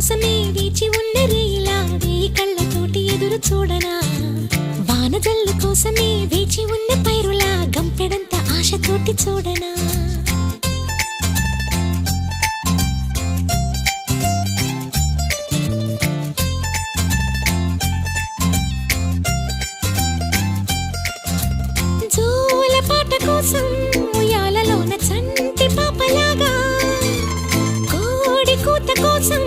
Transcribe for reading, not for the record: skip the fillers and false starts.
కోసమే వేచి ఉన్న రేలా వేయి కళ్ళతోటి ఎదురు చూడనా వానజల్లు కోసమే వేచి ఉన్న పైరులా గంపెడంత ఆశతోటి చూడనా జోల పాట కోసం ఉయ్యాలలోన చంటి పాపలాగా కోడి కూత కోసం